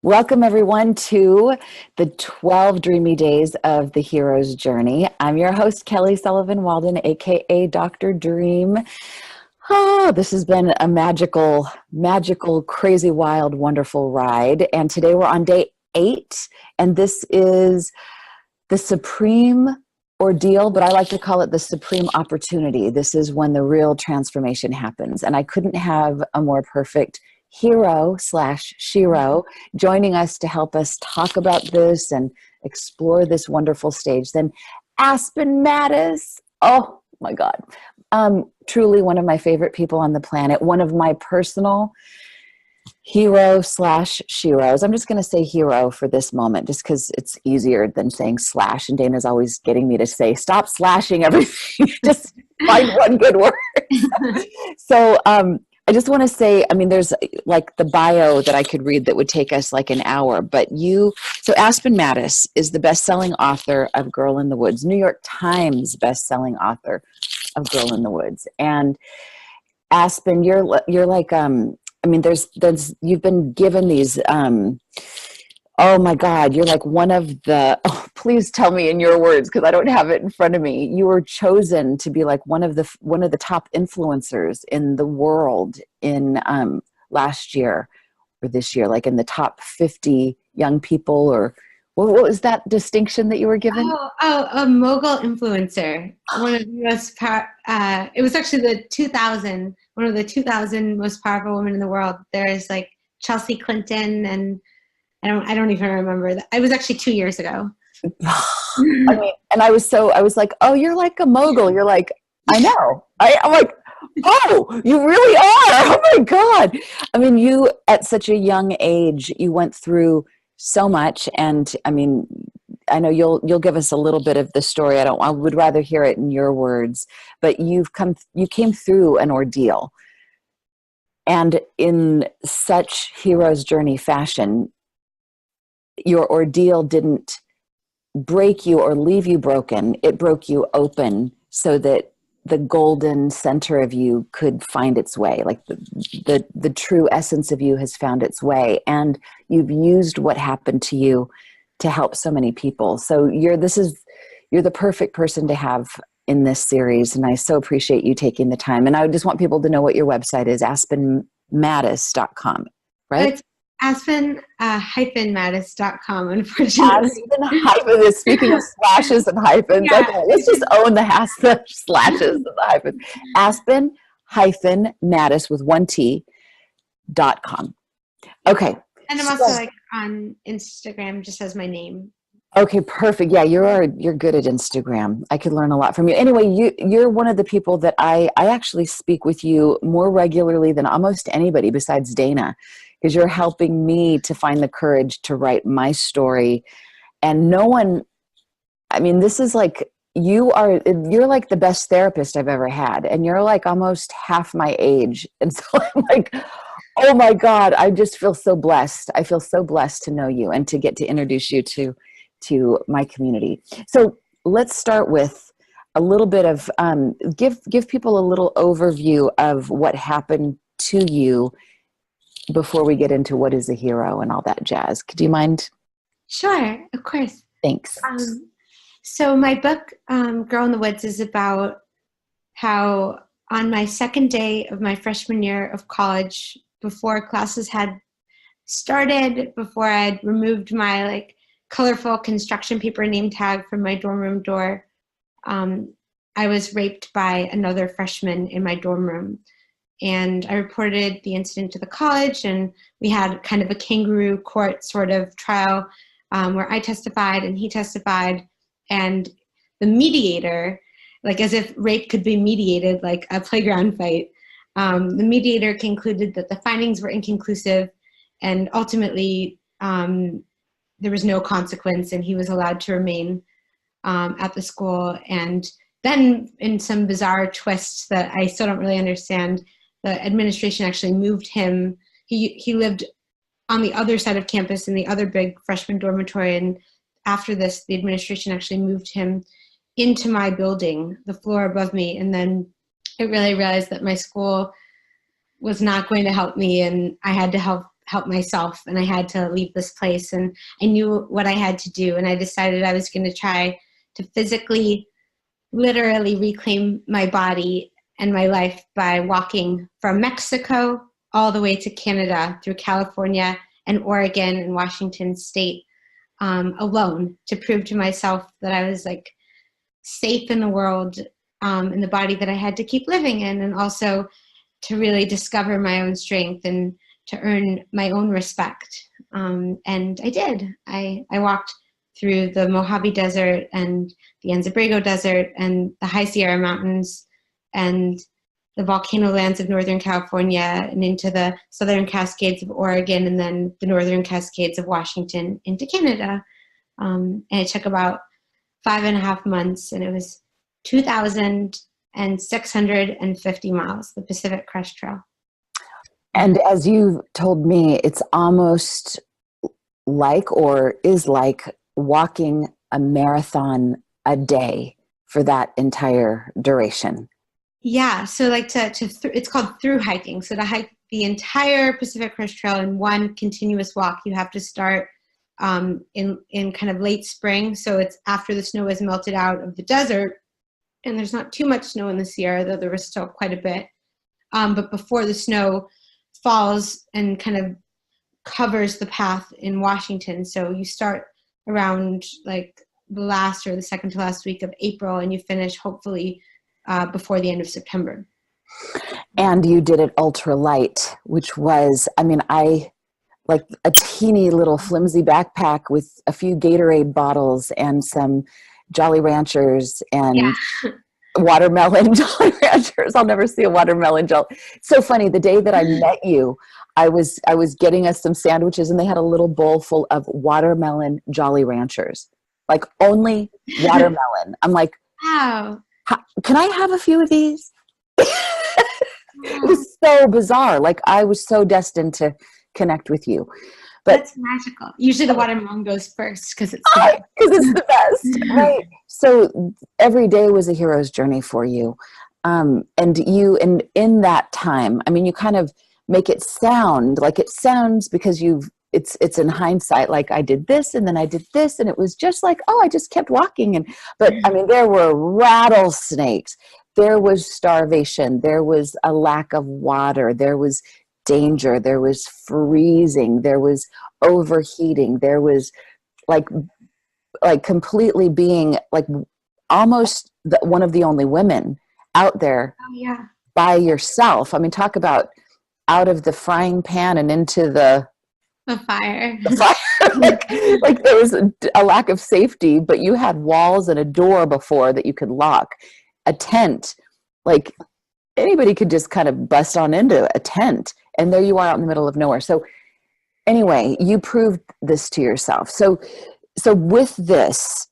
Welcome, everyone, to the 12 Dreamy Days of the Hero's Journey. I'm your host, Kelly Sullivan Walden, aka Dr. Dream. Oh, this has been a magical, crazy, wild, wonderful ride. And today we're on day 8, and this is the supreme ordeal, but I like to call it the supreme opportunity. This is when the real transformation happens. And I couldn't have a more perfect hero slash shero joining us to help us talk about this and explore this wonderful stage than Aspen Mattis. Oh my God. Truly one of my favorite people on the planet, one of my personal hero slash sheroes. I'm just going to say hero for this moment, just because it's easier than saying slash. And Dana's always getting me to say, stop slashing everything. Just find one good word. So, I just want to say, I mean, there's like the bio that I could read that would take us like an hour, but so Aspen Mattis is the best-selling author of Girl in the Woods, New York Times best-selling author of Girl in the Woods. And Aspen, you're like, I mean, there's, you've been given these, oh my God, you're like one of the, please tell me in your words, because I don't have it in front of me. You were chosen to be like one of the top influencers in the world in last year or this year, like in the top 50 young people, or what was that distinction that you were given? A mogul influencer. One of the most it was actually one of the 2000 most powerful women in the world. There's like Chelsea Clinton, and I don't even remember that. It was actually 2 years ago. I mean, and I was like, oh, you're like a mogul. You're like, I know. I'm like, oh, you really are. Oh my God. I mean, you at such a young age, you went through so much. And I mean, I know you'll give us a little bit of the story. I would rather hear it in your words, but you came through an ordeal. And in such hero's journey fashion, your ordeal didn't break you or leave you broken. It broke you open so that the golden center of you could find its way. Like the true essence of you has found its way. And you've used what happened to you to help so many people. So you're the perfect person to have in this series. And I so appreciate you taking the time. And I just want people to know what your website is, aspenmattis.com, right? It's aspen-mattis.com, unfortunately. Aspen-, speaking of slashes and hyphens, yeah. Okay, let's just own the slashes and the hyphens. Aspen-Mattis with 1T.com. Okay. And I'm also like on Instagram, just as my name. Okay, perfect. Yeah, you're good at Instagram. I could learn a lot from you. Anyway, you're one of the people that I actually speak with you more regularly than almost anybody besides Dana, because you're helping me to find the courage to write my story. And no one, I mean, this is like, you're like the best therapist I've ever had. And you're like almost half my age. And so I'm like, oh my God, I just feel so blessed. I feel so blessed to know you and to get to introduce you to my community. So let's start with a little bit of, give people a little overview of what happened to you before we get into what is a hero and all that jazz. Could you mind? Sure, of course. Thanks. So my book, Girl in the Woods, is about how on my second day of my freshman year of college, before classes had started, before I'd removed my like colorful construction paper name tag from my dorm room door, I was raped by another freshman in my dorm room. And I reported the incident to the college, and we had kind of a kangaroo court sort of trial where I testified and he testified, and the mediator, like as if rape could be mediated like a playground fight, the mediator concluded that the findings were inconclusive, and ultimately there was no consequence, and he was allowed to remain at the school. And then in some bizarre twists that I still don't really understand, the administration actually moved him. He lived on the other side of campus in the other big freshman dormitory. And after this, the administration actually moved him into my building, the floor above me. And then I really realized that my school was not going to help me, and I had to help help myself, and I had to leave this place, and I knew what I had to do, and I decided I was going to try to physically, literally reclaim my body and my life by walking from Mexico all the way to Canada through California and Oregon and Washington State, alone, to prove to myself that I was like safe in the world, in the body that I had to keep living in, and also to really discover my own strength and to earn my own respect. And I did. I walked through the Mojave Desert and the Anza-Borrego Desert and the High Sierra Mountains and the volcano lands of Northern California and into the Southern Cascades of Oregon and then the Northern Cascades of Washington into Canada. And it took about 5.5 months, and it was 2,650 miles, the Pacific Crest Trail. And as you told me, it's almost like, or is like, walking a marathon a day for that entire duration. Yeah, so like it's called through hiking. So to hike the entire Pacific Crest Trail in one continuous walk, you have to start in kind of late spring. So it's after the snow has melted out of the desert, and there's not too much snow in the Sierra, though there was still quite a bit. But before the snow falls and kind of covers the path in Washington. So you start around like the last or the second to last week of April, and you finish hopefully before the end of September. And you did it ultralight, which was, I mean, I like a teeny little flimsy backpack with a few Gatorade bottles and some Jolly Ranchers and watermelon Jolly Ranchers. I'll never see a watermelon Jolly. It's so funny. The day that I met you, I was getting us some sandwiches, and they had a little bowl full of watermelon Jolly Ranchers, like only watermelon. I'm like, wow. Can I have a few of these? It was so bizarre. Like I was so destined to connect with you. But that's magical. Usually the watermelon goes first because it's the best. Right. So every day was a hero's journey for you. And in that time, I mean, you kind of make it sound like it sounds because it's in hindsight, like I did this and then I did this, and it was just like, oh, I just kept walking. But I mean, there were rattlesnakes, there was starvation, there was a lack of water, there was danger, there was freezing, there was overheating, there was like completely being like almost one of the only women out there by yourself. I mean, talk about out of the frying pan and into the fire. like there was a lack of safety, but you had walls and a door before that you could lock, a tent, like anybody could just kind of bust on into a tent, and there you are out in the middle of nowhere. So anyway, you proved this to yourself. So with this,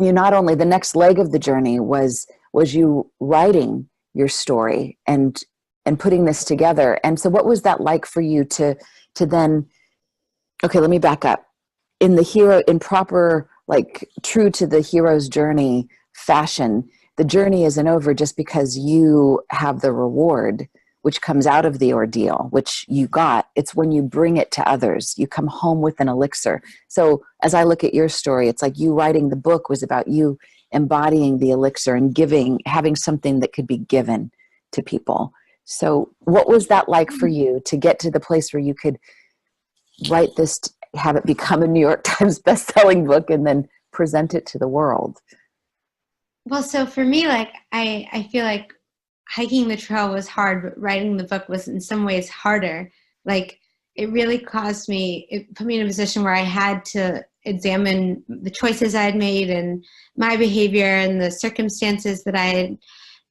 you not only, the next leg of the journey was you writing your story and putting this together. And so what was that like for you to then, okay, let me back up. In proper, like true to the hero's journey fashion, the journey isn't over just because you have the reward, which comes out of the ordeal, which you got. It's when you bring it to others. You come home with an elixir. So as I look at your story, it's like you writing the book was about you embodying the elixir and having something that could be given to people. So what was that like for you to get to the place where you could write this, have it become a New York Times best-selling book, and then present it to the world? Well, so for me, like, I feel like hiking the trail was hard, but writing the book was in some ways harder. Like, it really put me in a position where I had to examine the choices I had made and my behavior and the circumstances that I had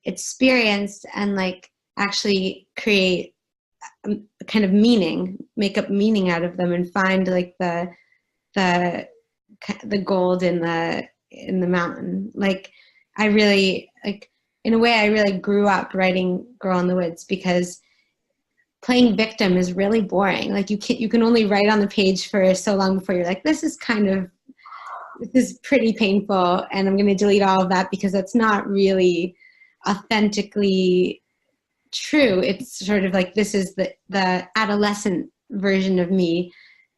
experienced, and like actually create a kind of meaning, make up meaning out of them, and find like the gold in the mountain. Like, I really, like, in a way, I really grew up writing Girl in the Woods, because playing victim is really boring. Like, you can only write on the page for so long before you're like, this is pretty painful, and I'm going to delete all of that because that's not really authentically true. It's sort of like, this is the adolescent version of me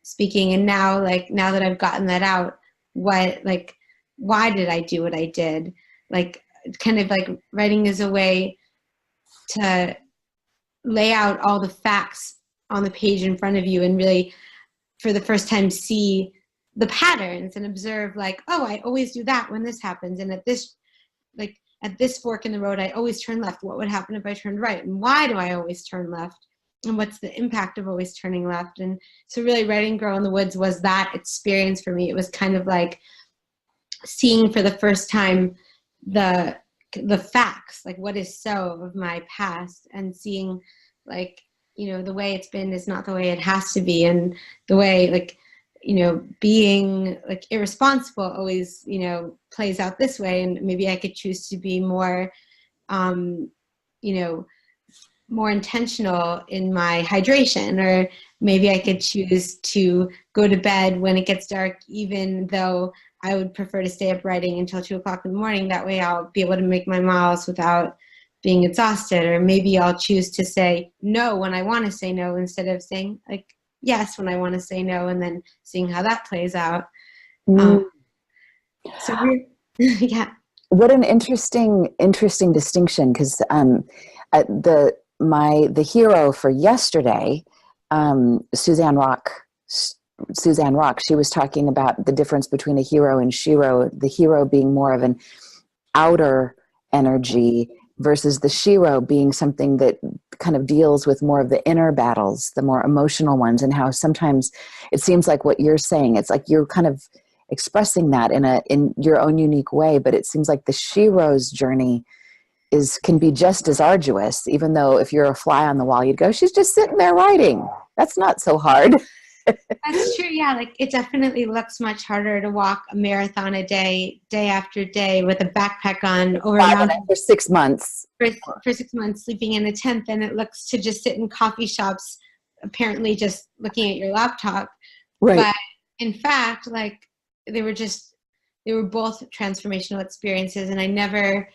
speaking. And now, like, now that I've gotten that out, why did I do what I did? Like, kind of like writing is a way to lay out all the facts on the page in front of you and really, for the first time, see the patterns and observe, like, oh, I always do that when this happens. And at this fork in the road, I always turn left. What would happen if I turned right? And why do I always turn left? And what's the impact of always turning left? And so really writing Girl in the Woods was that experience for me. It was kind of like seeing for the first time the facts, like what is so of my past, and seeing, like, you know, the way it's been is not the way it has to be, and the way, like, you know, being like irresponsible always, you know, plays out this way, and maybe I could choose to be more, you know, more intentional in my hydration, or maybe I could choose to go to bed when it gets dark, even though I would prefer to stay up writing until 2 o'clock in the morning. That way I'll be able to make my miles without being exhausted. Or maybe I'll choose to say no when I want to say no, instead of saying like yes when I want to say no, and then seeing how that plays out. So yeah. What an interesting distinction, because the hero for yesterday, Suzanne Rock, she was talking about the difference between a hero and shiro, the hero being more of an outer energy versus the shiro being something that kind of deals with more of the inner battles, the more emotional ones, and how sometimes it seems like what you're saying, it's like you're kind of expressing that in your own unique way, but it seems like the shiro's journey can be just as arduous, even though if you're a fly on the wall, you'd go, she's just sitting there writing. That's not so hard. That's true. Yeah. Like, it definitely looks much harder to walk a marathon a day after day with a backpack on over a mountain for 6 months. For 6 months, sleeping in a tent, than it looks to just sit in coffee shops, apparently just looking at your laptop. Right. But in fact, like, they were both transformational experiences, and I never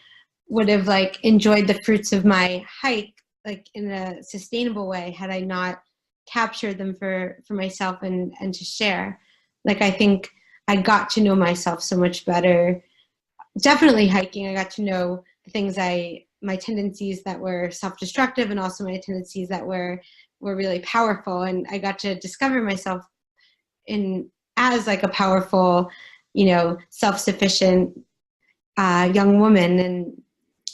would have like enjoyed the fruits of my hike like in a sustainable way had I not captured them for myself and to share. Like, I think I got to know myself so much better. Definitely hiking, I got to know the things my tendencies that were self-destructive, and also my tendencies that were really powerful. And I got to discover myself as like a powerful, you know, self-sufficient young woman.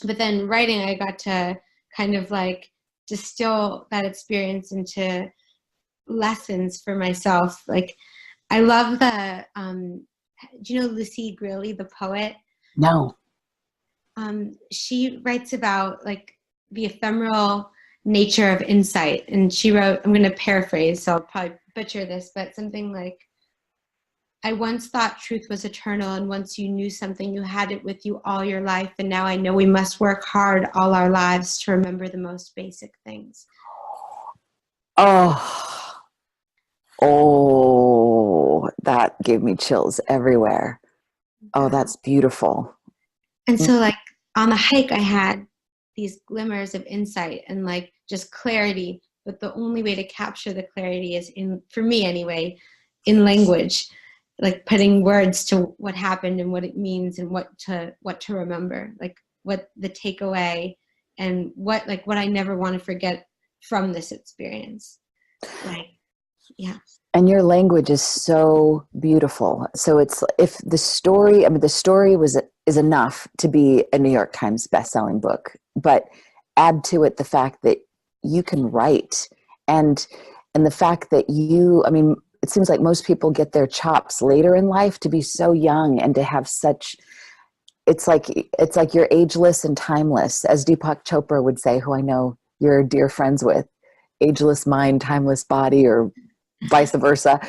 But then writing, I got to kind of like distill that experience into lessons for myself. Like, I love do you know Lucy Greeley, the poet? No. She writes about like the ephemeral nature of insight, and she wrote, I'm going to paraphrase, so I'll probably butcher this, but something like, I once thought truth was eternal, and once you knew something, you had it with you all your life, and now I know we must work hard all our lives to remember the most basic things. Oh, that gave me chills everywhere. Oh, that's beautiful. And so, like, on the hike, I had these glimmers of insight and like just clarity, but the only way to capture the clarity is for me anyway, in language, like putting words to what happened and what it means and what to remember, like what the takeaway and what I never want to forget from this experience. Like, yeah. And your language is so beautiful. So it's, if the story, the story is enough to be a New York Times bestselling book, but add to it the fact that you can write, and the fact that it seems like most people get their chops later in life, to be so young and to have such, it's like you're ageless and timeless, as Deepak Chopra would say, who I know you're dear friends with, ageless mind, timeless body, or vice versa.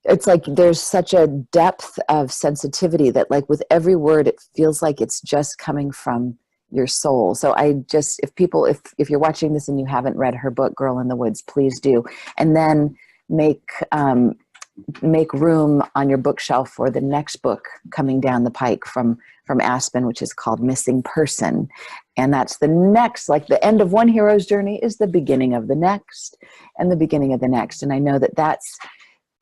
It's like there's such a depth of sensitivity that, like, with every word, it feels like it's just coming from your soul. So if you're watching this and you haven't read her book, Girl in the Woods, please do. And then make make room on your bookshelf for the next book coming down the pike from Aspen, which is called Missing Person. And that's the next, like the end of one hero's journey is the beginning of the next and the beginning of the next. And I know that that's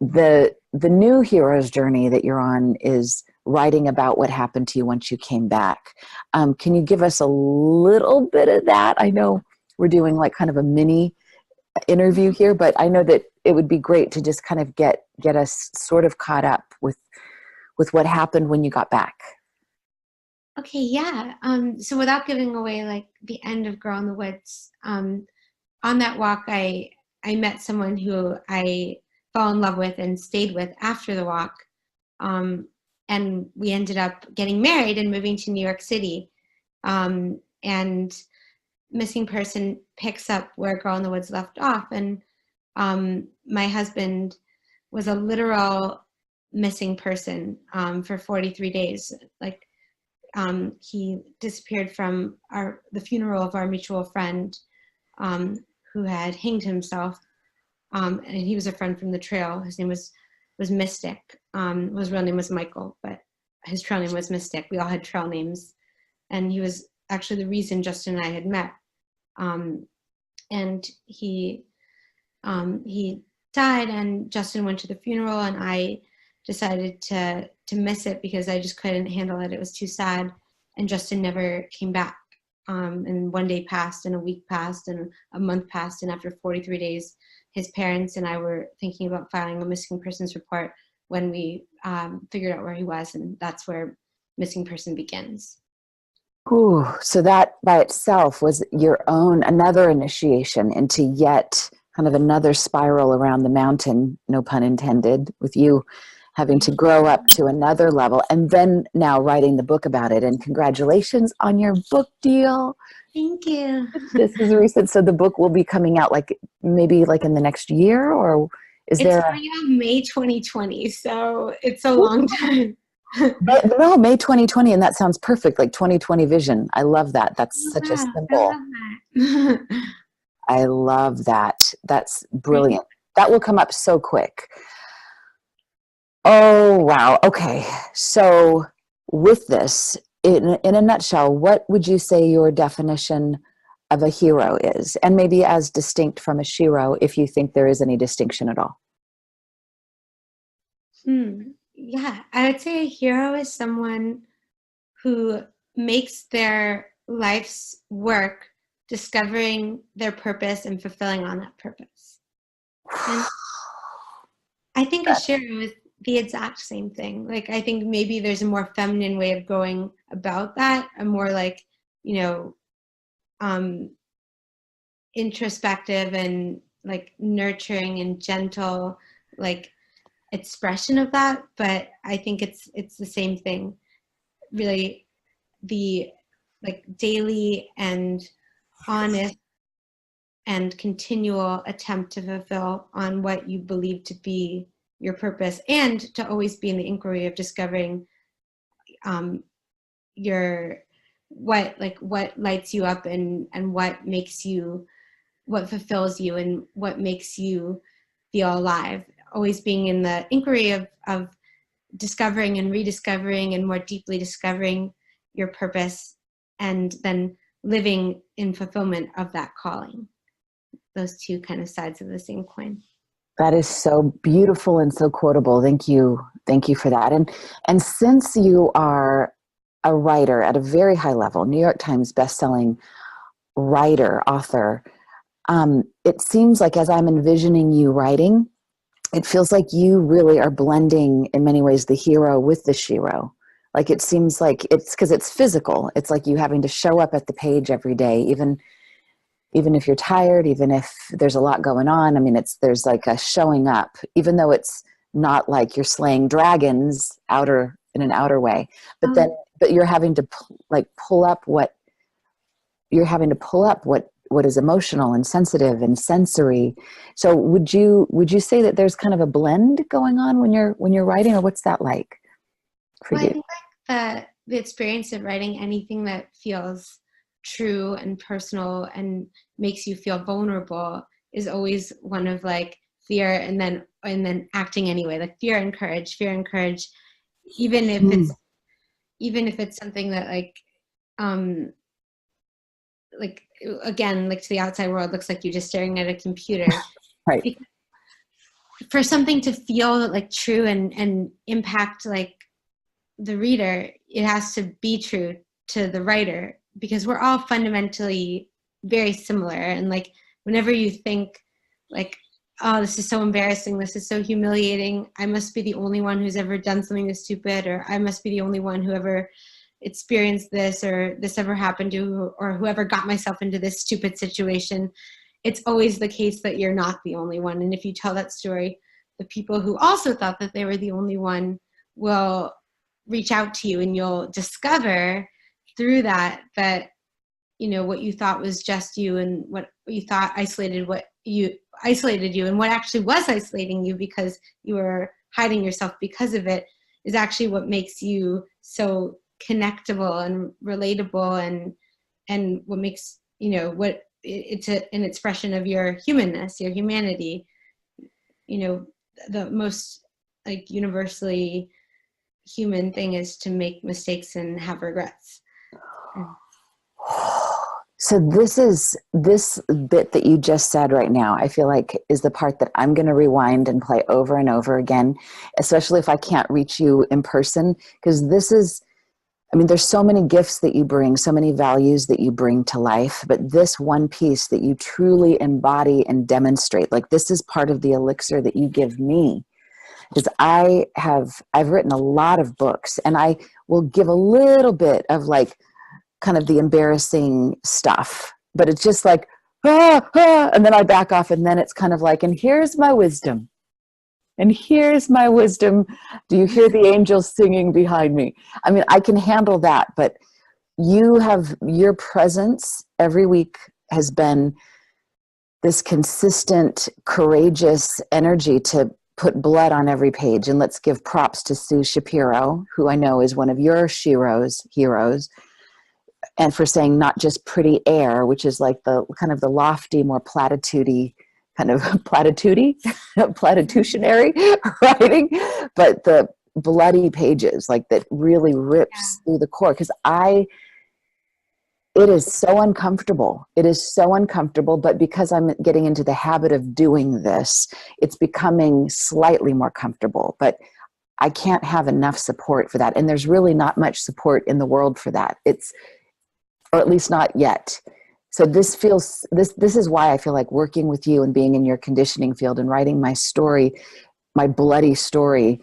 the new hero's journey that you're on is writing about what happened to you once you came back. Can you give us a little bit of that? I know we're doing like kind of a mini interview here, but I know that it would be great to just kind of get us sort of caught up with what happened when you got back. Okay, yeah. So without giving away like the end of Girl in the Woods, on that walk, I met someone who I fell in love with and stayed with after the walk. And we ended up getting married and moving to New York City. And Missing Person picks up where Girl in the Woods left off. And my husband was a literal missing person for 43 days. Like he disappeared from the funeral of our mutual friend who had hanged himself. And he was a friend from the trail. His name was Mystic. His real name was Michael, but his trail name was Mystic. We all had trail names. And he was actually the reason Justin and I had met. And he died, and Justin went to the funeral, and I decided to miss it because I just couldn't handle it. It was too sad. And Justin never came back. And one day passed, and a week passed, and a month passed. And after 43 days, his parents and I were thinking about filing a missing persons report when we figured out where he was. And that's where Missing Person begins. Ooh, so that by itself was your own, another initiation into yet kind of another spiral around the mountain, no pun intended, with you having to grow up to another level and then now writing the book about it. And congratulations on your book deal. Thank you. This is recent. So the book will be coming out like maybe like in the next year, or is it's there? coming out May 2020. So it's a long time. No, May 2020. And that sounds perfect. Like 2020 vision. I love that. That's such a symbol. I love that. That's brilliant. That will come up so quick. Oh, wow. Okay. So with this, in a nutshell, what would you say your definition of a hero is? And maybe as distinct from a shero, if you think there is any distinction at all. Yeah, I would say a hero is someone who makes their life's work discovering their purpose and fulfilling on that purpose. And I think a shero is the exact same thing. Like, I think maybe there's a more feminine way of going about that, a more like, introspective and like nurturing and gentle, like expression of that. But I think it's the same thing, really, the like daily and honest and continual attempt to fulfill on what you believe to be your purpose, and to always be in the inquiry of discovering what lights you up and what makes you, what fulfills you and what makes you feel alive. Always being in the inquiry of discovering and rediscovering and more deeply discovering your purpose, and then living in fulfillment of that calling. Those two kind of sides of the same coin. That is so beautiful and so quotable. Thank you. Thank you for that. And since you are a writer at a very high level, New York Times bestselling writer, author, it seems like as I'm envisioning you writing, it feels like you really are blending in many ways the hero with the shero. Like it seems like it's because it's physical. It's like you having to show up at the page every day, even if you're tired, even if there's a lot going on. I mean, there's like a showing up, even though it's not like you're slaying dragons in an outer way, but you're having to pull up what is emotional and sensitive and sensory. So would you say that there's kind of a blend going on when you're writing, or what's that like for you? I think like the experience of writing anything that feels true and personal and makes you feel vulnerable is always one of like fear, and then acting anyway, like fear and courage, even if it's something that like again, like to the outside world looks like you're just staring at a computer. Right. Because for something to feel like true and impact like the reader, it has to be true to the writer, because we're all fundamentally very similar. And like whenever you think like, oh, this is so embarrassing, this is so humiliating, I must be the only one who's ever done something this stupid, or I must be the only one who ever experienced this, or this ever happened to, or whoever got myself into this stupid situation, it's always the case that you're not the only one. And if you tell that story, the people who also thought that they were the only one will reach out to you, and you'll discover through that you know what you thought was just you, and what you thought isolated you, and what actually was isolating you because you were hiding yourself because of it, is actually what makes you so connectable and relatable, and what makes, you know, what it's an expression of your humanness, your humanity. You know, the most like universally human thing is to make mistakes and have regrets. So this bit that you just said right now, I feel like is the part that I'm going to rewind and play over and over again, especially if I can't reach you in person, because this is, I mean, there's so many gifts that you bring, so many values that you bring to life, but this one piece that you truly embody and demonstrate, like this is part of the elixir that you give me. Because I've written a lot of books, and I will give a little bit of like kind of the embarrassing stuff, but it's just like, and then I back off, and then it's kind of like, and here's my wisdom. And here's my wisdom. Do you hear the angels singing behind me? I mean, I can handle that, but your presence every week has been this consistent, courageous energy to put blood on every page. And let's give props to Sue Shapiro, who I know is one of your heroes, and for saying not just pretty air, which is like the kind of the lofty, more platitude-y kind of platitudinary writing, but the bloody pages, like that really rips through the core. Because it is so uncomfortable. It is so uncomfortable, but because I'm getting into the habit of doing this, it's becoming slightly more comfortable. But I can't have enough support for that. And there's really not much support in the world for that. Or at least not yet. So this is why I feel like working with you and being in your conditioning field and writing my story, my bloody story,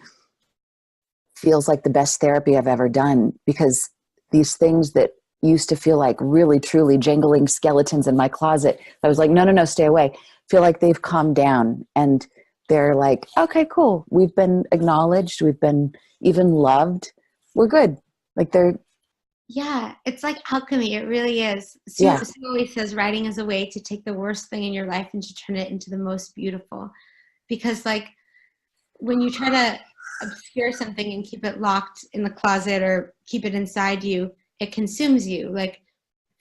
feels like the best therapy I've ever done, because these things that used to feel like really, truly jangling skeletons in my closet, I was like, no, stay away, feel like they've calmed down, and they're like, okay, cool. We've been acknowledged. We've been even loved. We're good. Like yeah, it's like alchemy. It really is. Sue always says writing is a way to take the worst thing in your life and to turn it into the most beautiful. Because like when you try to obscure something and keep it locked in the closet or keep it inside you, it consumes you. Like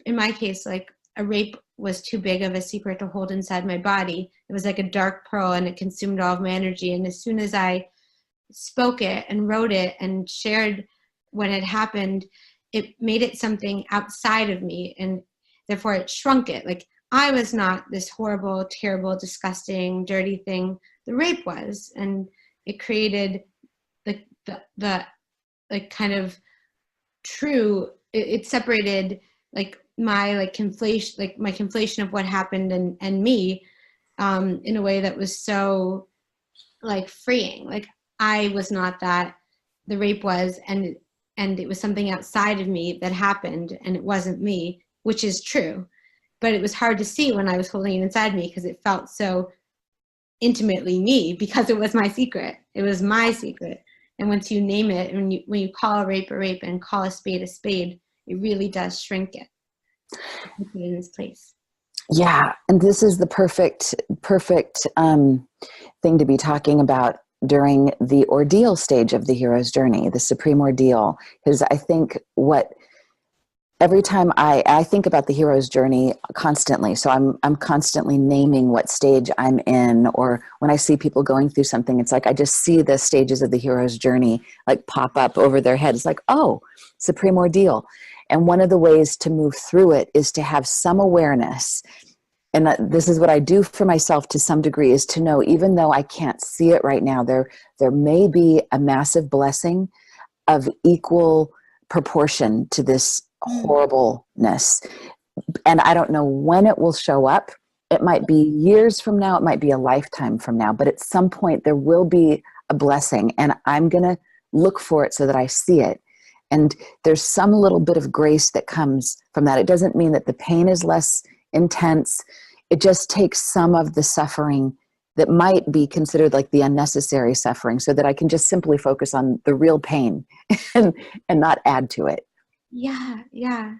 in my case, like a rape was too big of a secret to hold inside my body. It was like a dark pearl, and it consumed all of my energy. And as soon as I spoke it and wrote it and shared what had happened, it made it something outside of me, and therefore it shrunk it. Like I was not this horrible, terrible, disgusting, dirty thing. The rape was, and it created the like kind of true. It separated like my conflation of what happened and me in a way that was so like freeing. Like I was not that. The rape was, and it was something outside of me that happened, and it wasn't me, which is true. But it was hard to see when I was holding it inside me, because it felt so intimately me, because it was my secret. It was my secret. And once you name it, and when you call a rape and call a spade, it really does shrink it. Put it in its place. Yeah. And this is the perfect thing to be talking about during the ordeal stage of the hero's journey, the supreme ordeal. Because I think what every time I think about the hero's journey constantly. So I'm constantly naming what stage I'm in, or when I see people going through something, it's like I just see the stages of the hero's journey like pop up over their head. It's like, oh, Supreme Ordeal. And one of the ways to move through it is to have some awareness. And this is what I do for myself to some degree, is to know, even though I can't see it right now, there may be a massive blessing of equal proportion to this horribleness. And I don't know when it will show up. It might be years from now. It might be a lifetime from now. But at some point, there will be a blessing. And I'm going to look for it so that I see it. And there's some little bit of grace that comes from that. It doesn't mean that the pain is less intense. It just takes some of the suffering that might be considered like the unnecessary suffering, so that I can just simply focus on the real pain and not add to it. Yeah, yeah.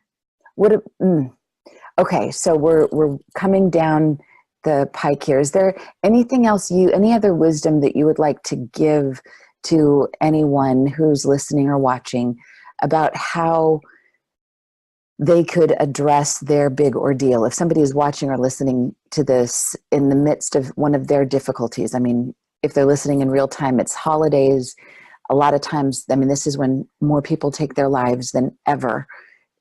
Okay, so we're coming down the pike here. Is there anything else any other wisdom that you would like to give to anyone who's listening or watching about how they could address their big ordeal? If somebody is watching or listening to this in the midst of one of their difficulties, I mean, if they're listening in real time, it's holidays. A lot of times, I mean, this is when more people take their lives than ever.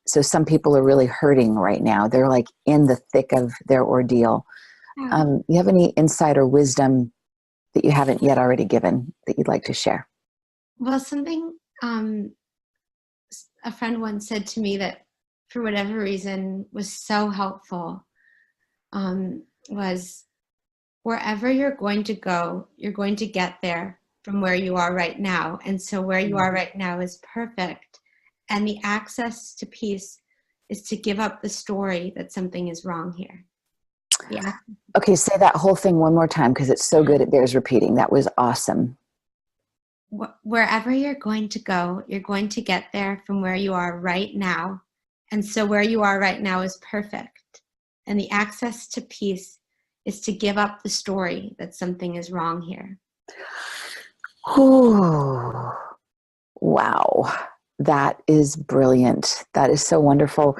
So some people are really hurting right now. They're like in the thick of their ordeal. Yeah. You have any insight or wisdom that you haven't yet already given that you'd like to share? Well, something a friend once said to me that for whatever reason was so helpful, was wherever you're going to go, you're going to get there from where you are right now. And so where you are right now is perfect. And the access to peace is to give up the story that something is wrong here. Yeah. Okay, say that whole thing one more time, because it's so good it bears repeating. That was awesome. Wherever you're going to go, you're going to get there from where you are right now. And so where you are right now is perfect. And the access to peace is to give up the story that something is wrong here. Oh, wow. That is brilliant. That is so wonderful.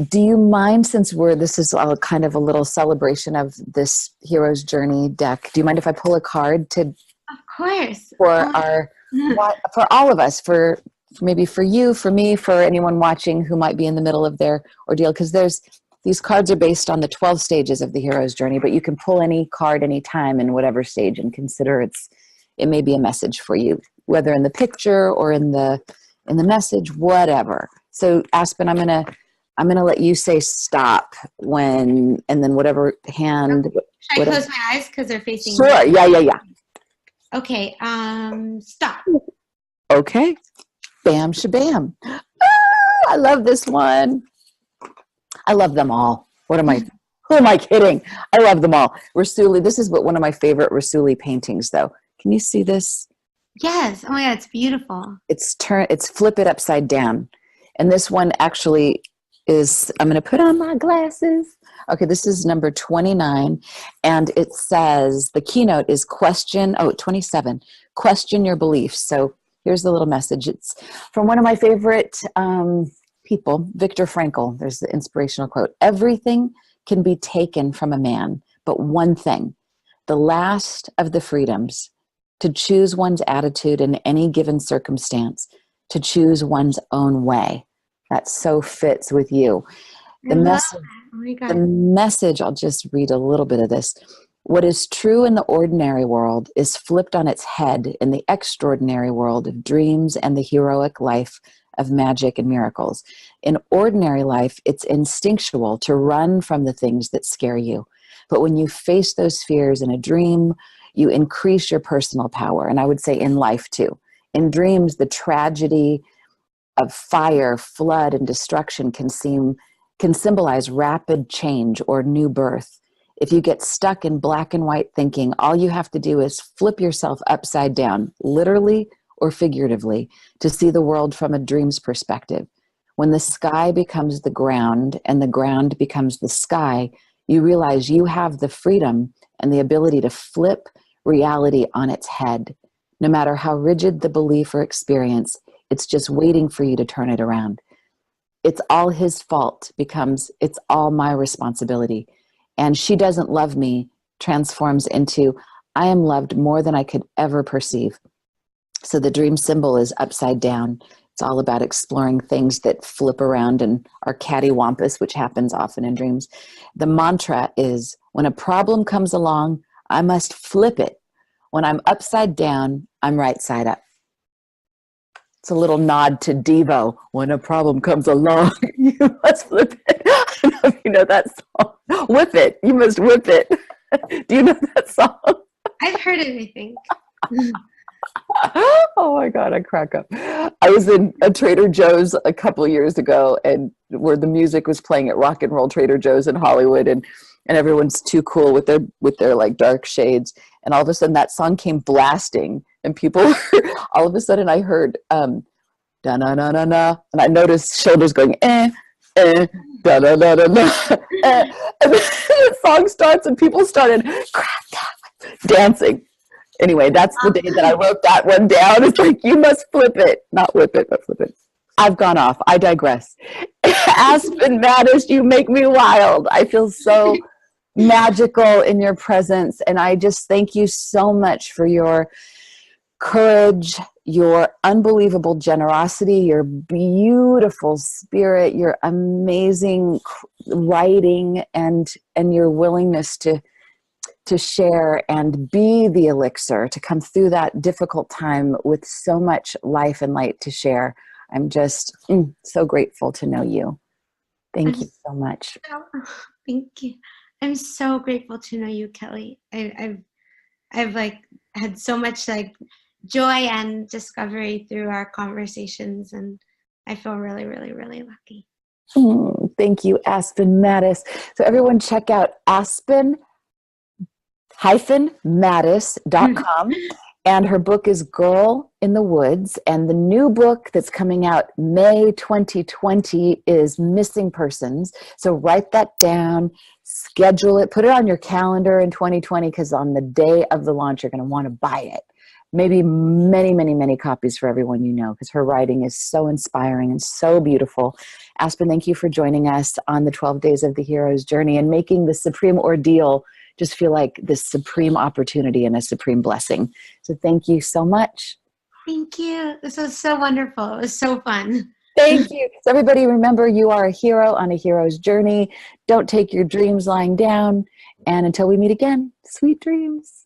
Do you mind, since this is kind of a little celebration of this hero's journey deck, do you mind if I pull a card to? Of course. For all of us, for maybe for you, for me, for anyone watching who might be in the middle of their ordeal, because these cards are based on the 12 stages of the hero's journey, but you can pull any card anytime in whatever stage and consider it may be a message for you, whether in the picture or in the message, whatever. So Aspen, I'm gonna let you say stop and then whatever hand. Should I close my eyes because they're facing? Sure. me? Yeah. Okay. Stop. Okay. Bam, shabam. I love this one. I love them all. Who am I kidding? I love them all. Rasuli, this is one of my favorite Rasuli paintings, though. Can you see this? Yes. Oh my God, it's beautiful. It's flip it upside down. And this one actually is, I'm going to put on my glasses. Okay, this is number 29. And it says, the keynote is 27, question your beliefs. So here's the little message. It's from one of my favorite people, Viktor Frankl. There's the inspirational quote. Everything can be taken from a man, but one thing, the last of the freedoms, to choose one's attitude in any given circumstance, to choose one's own way. That so fits with you. The message, I'll just read a little bit of this. What is true in the ordinary world is flipped on its head in the extraordinary world of dreams and the heroic life of magic and miracles. In ordinary life, it's instinctual to run from the things that scare you. But when you face those fears in a dream, you increase your personal power. And I would say in life too. In dreams, the tragedy of fire, flood, and destruction can symbolize rapid change or new birth. If you get stuck in black and white thinking, all you have to do is flip yourself upside down, literally or figuratively, to see the world from a dream's perspective. When the sky becomes the ground and the ground becomes the sky, you realize you have the freedom and the ability to flip reality on its head. No matter how rigid the belief or experience, it's just waiting for you to turn it around. it's all his fault becomes it's all my responsibility. And she doesn't love me transforms into I am loved more than I could ever perceive. So the dream symbol is upside down. It's all about exploring things that flip around and are cattywampus, which happens often in dreams. The mantra is when a problem comes along, I must flip it. When I'm upside down, I'm right side up. It's a little nod to Devo. When a problem comes along, you must flip it. I don't know if you know that song. Whip it. You must whip it. Do you know that song? I've heard it, I think. Oh my God, I crack up. I was in a Trader Joe's a couple of years ago, and where the music was playing at Rock and Roll Trader Joe's in Hollywood, and everyone's too cool with their like dark shades. And all of a sudden that song came blasting, and people all of a sudden I heard da na na na na, and I noticed shoulders going da da da da da, and then the song starts and people started dancing. Anyway, that's the day that I wrote that one down. It's like, you must flip it, not whip it, but flip it. I've gone off. I digress. Aspen Mattis, you make me wild. I feel so magical in your presence. And I just thank you so much for your courage, your unbelievable generosity, your beautiful spirit, your amazing writing, and your willingness to share and be the elixir, to come through that difficult time with so much life and light to share. I'm just so grateful to know you. Thank you so much. Thank you. I'm so grateful to know you, Kelly. I've like had so much like joy and discovery through our conversations, and I feel really, really, really lucky. Thank you, Aspen Mattis. So everyone check out Aspen-Mattis.com. And her book is Girl in the Woods. And the new book that's coming out May 2020 is Missing Persons. So write that down, schedule it, put it on your calendar in 2020, because on the day of the launch, you're going to want to buy it. Maybe many, many, many copies for everyone you know, because her writing is so inspiring and so beautiful. Aspen, thank you for joining us on the 12 Days of the Hero's Journey and making the supreme ordeal just feel like this supreme opportunity and a supreme blessing. So thank you so much. Thank you. This was so wonderful. It was so fun. Thank you. So everybody, remember, you are a hero on a hero's journey. Don't take your dreams lying down. And until we meet again, sweet dreams.